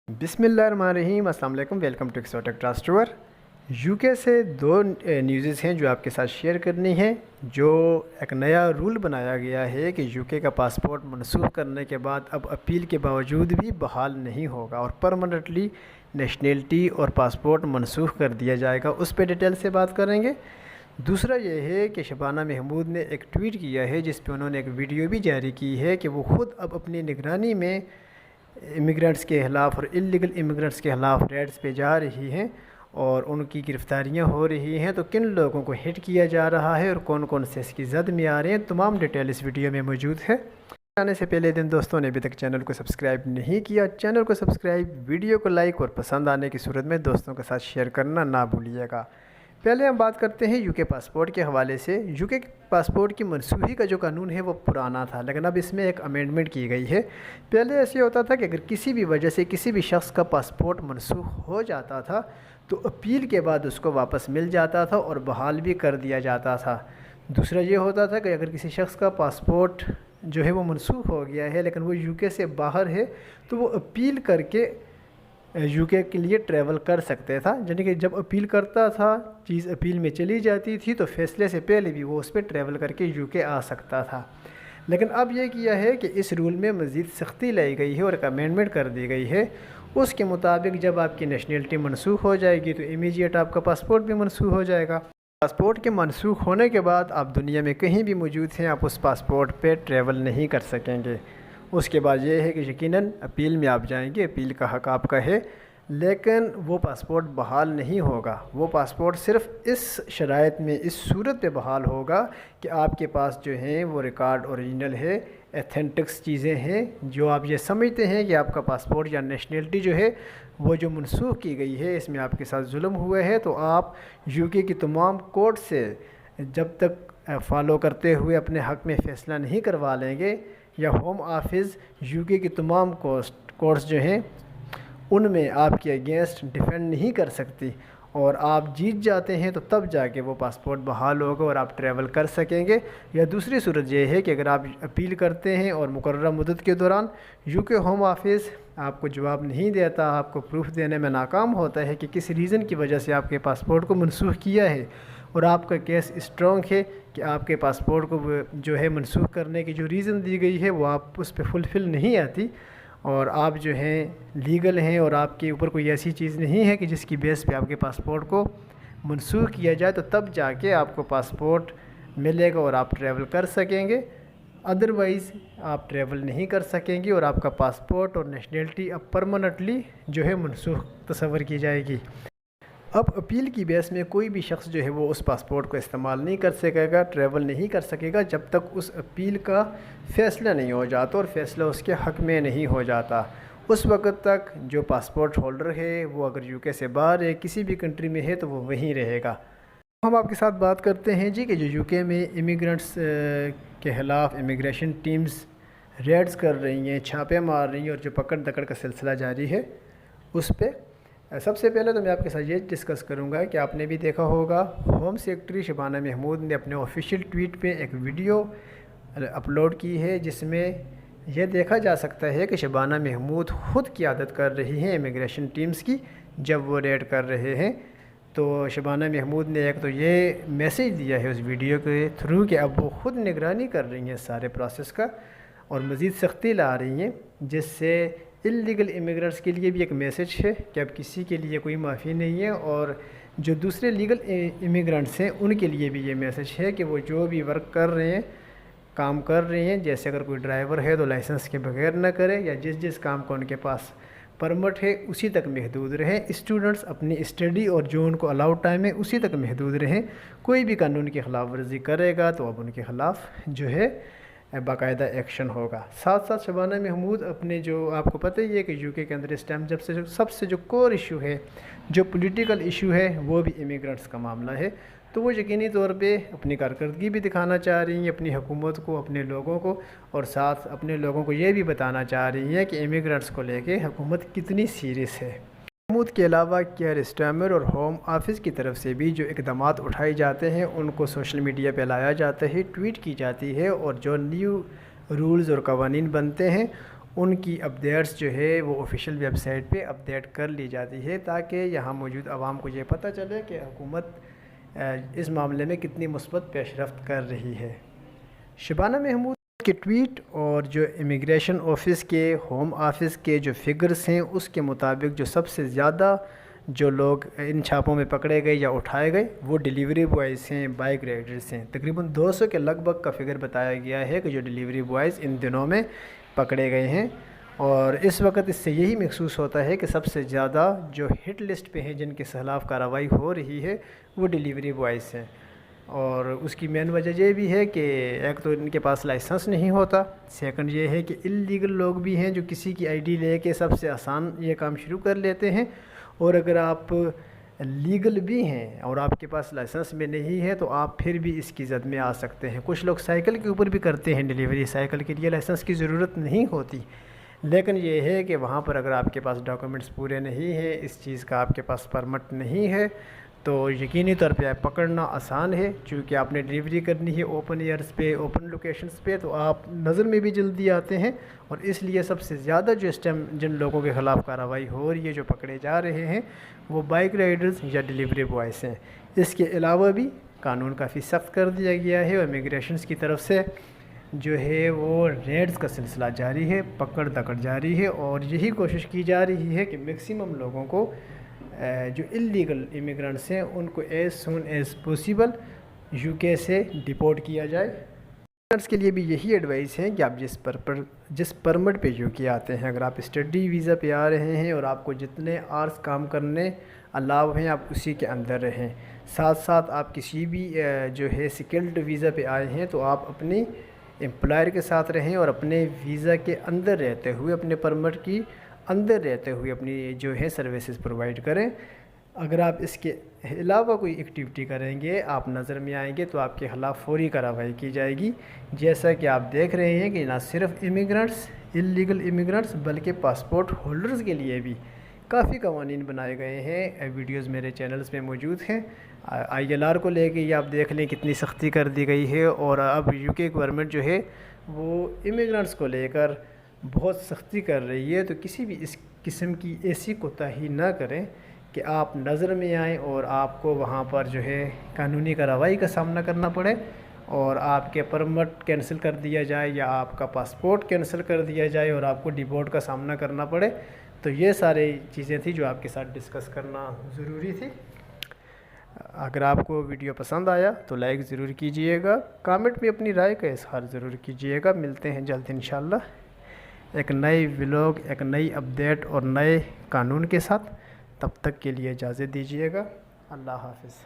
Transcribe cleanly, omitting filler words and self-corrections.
بسم اللہ الرحمن الرحیم۔ السلام علیکم، ویلکم ٹو ایکسوٹک ٹراسٹور۔ یو کے سے دو نیوزز ہیں جو آپ کے ساتھ شیئر کرنی ہیں۔ جو ایک نیا رول بنایا گیا ہے کہ یو کے کا پاسپورٹ منسوخ کرنے کے بعد اب اپیل کے باوجود بھی بحال نہیں ہوگا اور پرماننٹلی نیشنلٹی اور پاسپورٹ منسوخ کر دیا جائے گا، اس پہ ڈیٹیل سے بات کریں گے۔ دوسرا یہ ہے کہ شبانہ محمود نے ایک ٹویٹ کیا ہے جس پہ انہوں نے ایک ویڈیو بھی جاری کی ہے کہ وہ خود اب اپنی نگرانی میں امیگرینٹس کے خلاف اور انلیگل امیگرینٹس کے خلاف ریڈز پہ جا رہی ہیں اور ان کی گرفتاریاں ہو رہی ہیں، تو کن لوگوں کو ہٹ کیا جا رہا ہے اور کون کون سے اس کی زد میں آ رہے ہیں، تمام ڈیٹیل اس ویڈیو میں موجود ہے۔ آنے سے پہلے دوستوں نے ابھی تک چینل کو سبسکرائب نہیں کیا، چینل کو سبسکرائب، ویڈیو کو لائک اور پسند آنے کی صورت میں دوستوں کے ساتھ شیئر کرنا نہ بھولیے گا۔ پہلے ہم بات کرتے ہیں یو کے پاسپورٹ کے حوالے سے۔ یو کے پاسپورٹ کی منسوخی کا جو قانون ہے وہ پرانا تھا، لیکن اب اس میں ایک امینڈمنٹ کی گئی ہے۔ پہلے ایسے ہوتا تھا کہ اگر کسی بھی وجہ سے کسی بھی شخص کا پاسپورٹ منسوخ ہو جاتا تھا تو اپیل کے بعد اس کو واپس مل جاتا تھا اور بحال بھی کر دیا جاتا تھا۔ دوسرا یہ ہوتا تھا کہ اگر کسی شخص کا پاسپورٹ جو ہے وہ منسوخ ہو گیا ہے لیکن وہ یو کے سے باہر ہے تو وہ اپیل کر کے یو کے لیے ٹریول کر سکتے تھا، یعنی کہ جب اپیل کرتا تھا چیز اپیل میں چلی جاتی تھی تو فیصلے سے پہلے بھی وہ اس پہ ٹریول کر کے یو کے آ سکتا تھا۔ لیکن اب یہ کیا ہے کہ اس رول میں مزید سختی لائی گئی ہے اور ایک امینڈمنٹ کر دی گئی ہے۔ اس کے مطابق جب آپ کی نیشنلٹی منسوخ ہو جائے گی تو امیجیٹ آپ کا پاسپورٹ بھی منسوخ ہو جائے گا۔ پاسپورٹ کے منسوخ ہونے کے بعد آپ دنیا میں کہیں بھی موجود ہیں، آپ اس پاسپورٹ پہ ٹریول نہیں کر سکیں گے۔ اس کے بعد یہ ہے کہ یقیناً اپیل میں آپ جائیں گے، اپیل کا حق آپ کا ہے، لیکن وہ پاسپورٹ بحال نہیں ہوگا۔ وہ پاسپورٹ صرف اس شرائط میں، اس صورت پہ بحال ہوگا کہ آپ کے پاس جو ہیں وہ ریکارڈ اوریجنل ہے، ایتھینٹکس چیزیں ہیں، جو آپ یہ سمجھتے ہیں کہ آپ کا پاسپورٹ یا نیشنلٹی جو ہے وہ جو منسوخ کی گئی ہے اس میں آپ کے ساتھ ظلم ہوا ہے، تو آپ یو کے کی تمام کورٹ سے جب تک فالو کرتے ہوئے اپنے حق میں فیصلہ نہیں کروا لیں گے، یا ہوم آفس یو کے کی تمام کورٹس جو ہیں ان میں آپ کے اگینسٹ ڈیفینڈ نہیں کر سکتی، اور آپ جیت جاتے ہیں تو تب جا کے وہ پاسپورٹ بحال ہوگا اور آپ ٹریول کر سکیں گے۔ یا دوسری صورت یہ ہے کہ اگر آپ اپیل کرتے ہیں اور مقررہ مدت کے دوران یو کے ہوم آفس آپ کو جواب نہیں دیتا، آپ کو پروف دینے میں ناکام ہوتا ہے کہ کس ریزن کی وجہ سے آپ کے پاسپورٹ کو منسوخ کیا ہے، اور آپ کا کیس اسٹرانگ ہے کہ آپ کے پاسپورٹ کو جو ہے منسوخ کرنے کی جو ریزن دی گئی ہے وہ آپ اس پہ فلفل نہیں آتی، اور آپ جو ہیں لیگل ہیں اور آپ کے اوپر کوئی ایسی چیز نہیں ہے کہ جس کی بیس پہ آپ کے پاسپورٹ کو منسوخ کیا جائے، تو تب جا کے آپ کو پاسپورٹ ملے گا اور آپ ٹریول کر سکیں گے۔ ادروائز آپ ٹریول نہیں کر سکیں گے اور آپ کا پاسپورٹ اور نیشنلٹی اب پرماننٹلی جو ہے منسوخ تصور کی جائے گی۔ اب اپیل کی بیس میں کوئی بھی شخص جو ہے وہ اس پاسپورٹ کو استعمال نہیں کر سکے گا، ٹریول نہیں کر سکے گا جب تک اس اپیل کا فیصلہ نہیں ہو جاتا اور فیصلہ اس کے حق میں نہیں ہو جاتا۔ اس وقت تک جو پاسپورٹ ہولڈر ہے وہ اگر یو کے سے باہر ہے، کسی بھی کنٹری میں ہے، تو وہ وہیں رہے گا۔ ہم آپ کے ساتھ بات کرتے ہیں جی کہ جو یو کے میں امیگرینٹس کے خلاف امیگریشن ٹیمز ریڈز کر رہی ہیں، چھاپے مار رہی ہیں اور جو پکڑ دکڑ کا سلسلہ جاری ہے اس پہ سب سے پہلے تو میں آپ کے ساتھ یہ ڈسکس کروں گا کہ آپ نے بھی دیکھا ہوگا ہوم سیکرٹری شبانہ محمود نے اپنے آفیشیل ٹویٹ پہ ایک ویڈیو اپلوڈ کی ہے جس میں یہ دیکھا جا سکتا ہے کہ شبانہ محمود خود قیادت کر رہی ہیں امیگریشن ٹیمز کی جب وہ ریڈ کر رہے ہیں۔ تو شبانہ محمود نے ایک تو یہ میسیج دیا ہے اس ویڈیو کے تھرو کہ اب وہ خود نگرانی کر رہی ہیں سارے پروسیس کا اور مزید سختی لا رہی ہیں، جس سے انلیگل امیگرینٹس کے لیے بھی ایک میسیج ہے کہ اب کسی کے لیے کوئی معافی نہیں ہے، اور جو دوسرے لیگل امیگرینٹس ہیں ان کے لیے بھی یہ میسیج ہے کہ وہ جو بھی ورک کر رہے ہیں، کام کر رہے ہیں، جیسے اگر کوئی ڈرائیور ہے تو لائسنس کے بغیر نہ کرے، یا جس کام کو ان کے پاس پرمٹ ہے اسی تک محدود رہیں۔ اسٹوڈنٹس اپنی اسٹڈی اور جو ان کو الاؤڈ ٹائم ہے اسی تک محدود رہیں۔ کوئی بھی قانون کی خلاف ورزی کرے گا تو اب ان کے خلاف جو ہے باقاعدہ ایکشن ہوگا۔ ساتھ ساتھ شبانہ محمود اپنے جو آپ کو پتہ ہی ہے کہ یو کے اندر اس ٹائم جب سے سب سے جو کور ایشو ہے، جو پولیٹیکل ایشو ہے، وہ بھی امیگرینٹس کا معاملہ ہے، تو وہ یقینی طور پہ اپنی کارکردگی بھی دکھانا چاہ رہی ہیں اپنی حکومت کو، اپنے لوگوں کو، اور ساتھ اپنے لوگوں کو یہ بھی بتانا چاہ رہی ہیں کہ امیگرینٹس کو لے کے حکومت کتنی سیریس ہے۔ محمود کے علاوہ کیئر اسٹارمر اور ہوم آفس کی طرف سے بھی جو اقدامات اٹھائے جاتے ہیں ان کو سوشل میڈیا پہ لایا جاتا ہے، ٹویٹ کی جاتی ہے، اور جو نیو رولز اور قوانین بنتے ہیں ان کی اپڈیٹس جو ہے وہ آفیشیل ویب سائٹ پہ اپڈیٹ کر لی جاتی ہے، تاکہ یہاں موجود عوام کو یہ پتہ چلے کہ حکومت اس معاملے میں کتنی مثبت پیش رفت کر رہی ہے۔ شبانہ محمود کے ٹویٹ اور جو امیگریشن آفس کے ہوم آفس کے جو فگرز ہیں اس کے مطابق جو سب سے زیادہ جو لوگ ان چھاپوں میں پکڑے گئے یا اٹھائے گئے وہ ڈیلیوری بوائز ہیں، بائک رائڈرز ہیں۔ تقریباً 200 کے لگ بھگ کا فگر بتایا گیا ہے کہ جو ڈیلیوری بوائز ان دنوں میں پکڑے گئے ہیں، اور اس وقت اس سے یہی محسوس ہوتا ہے کہ سب سے زیادہ جو ہٹ لسٹ پہ ہیں جن کے خلاف کارروائی ہو رہی ہے وہ ڈیلیوری بوائز ہیں۔ اور اس کی مین وجہ یہ بھی ہے کہ ایک تو ان کے پاس لائسنس نہیں ہوتا، سیکنڈ یہ ہے کہ اللیگل لوگ بھی ہیں جو کسی کی آئی ڈی لے کے سب سے آسان یہ کام شروع کر لیتے ہیں، اور اگر آپ لیگل بھی ہیں اور آپ کے پاس لائسنس میں نہیں ہے تو آپ پھر بھی اس کی زد میں آ سکتے ہیں۔ کچھ لوگ سائیکل کے اوپر بھی کرتے ہیں ڈیلیوری، سائیکل کے لیے لائسنس کی ضرورت نہیں ہوتی، لیکن یہ ہے کہ وہاں پر اگر آپ کے پاس ڈاکومنٹس پورے نہیں ہیں، اس چیز کا آپ کے پاس پرمٹ نہیں ہے، تو یقینی طور پہ آپ پکڑنا آسان ہے، چونکہ آپ نے ڈیلیوری کرنی ہے اوپن ایئرز پہ، اوپن لوکیشنز پہ، تو آپ نظر میں بھی جلدی آتے ہیں، اور اس لیے سب سے زیادہ جو اس ٹائم جن لوگوں کے خلاف کارروائی ہو رہی ہے، جو پکڑے جا رہے ہیں، وہ بائک رائڈرز یا ڈیلیوری بوائز ہیں۔ اس کے علاوہ بھی قانون کافی سخت کر دیا گیا ہے، اور امیگریشنز کی طرف سے جو ہے وہ ریڈز کا سلسلہ جاری ہے، پکڑ دکڑ جاری ہے، اور یہی کوشش کی جا رہی ہے کہ میکسیمم لوگوں کو جو اللیگل امیگرنٹس ہیں ان کو as soon as possible you کے سے ڈیپورٹ کیا جائے۔ امیگرنٹس کے لیے بھی یہی ایڈوائس ہے کہ آپ جس پرمٹ پہ یو کے آتے ہیں، اگر آپ اسٹڈی ویزا پہ آ رہے ہیں اور آپ کو جتنے آرز کام کرنے الاؤ ہیں آپ اسی کے اندر رہیں، ساتھ ساتھ آپ کسی بھی جو ہے سکلڈ ویزا پہ آئے ہیں تو آپ اپنی امپلائر کے ساتھ رہیں اور اپنے ویزا کے اندر رہتے ہوئے، اپنے پرمٹ کی اندر رہتے ہوئے اپنی جو ہے سروسز پرووائڈ کریں۔ اگر آپ اس کے علاوہ کوئی ایکٹیویٹی کریں گے، آپ نظر میں آئیں گے تو آپ کے خلاف فوری کارروائی کی جائے گی، جیسا کہ آپ دیکھ رہے ہیں کہ نہ صرف امیگرنٹس، اللیگل امیگرنٹس، بلکہ پاسپورٹ ہولڈرز کے لیے بھی کافی قوانین بنائے گئے ہیں۔ ویڈیوز میرے چینلز میں موجود ہیں۔ آئی ایل آر کو لے کے یہ آپ دیکھ لیں کتنی سختی کر دی گئی ہے، اور اب یو کے گورنمنٹ جو ہے وہ امیگرنٹس کو لے کر بہت سختی کر رہی ہے، تو کسی بھی اس قسم کی ایسی کوتاہی نہ کریں کہ آپ نظر میں آئیں اور آپ کو وہاں پر جو ہے قانونی کارروائی کا سامنا کرنا پڑے، اور آپ کے پرمٹ کینسل کر دیا جائے یا آپ کا پاسپورٹ کینسل کر دیا جائے اور آپ کو ڈیپورٹ کا سامنا کرنا پڑے۔ تو یہ ساری چیزیں تھیں جو آپ کے ساتھ ڈسکس کرنا ضروری تھی۔ اگر آپ کو ویڈیو پسند آیا تو لائک ضرور کیجئے گا، کامنٹ میں اپنی رائے کا اظہار ضرور کیجئے گا۔ ملتے ہیں جلد انشاءاللہ ایک نئی ولاگ، ایک نئی اپڈیٹ اور نئے قانون کے ساتھ۔ تب تک کے لیے اجازت دیجئے گا۔ اللہ حافظ۔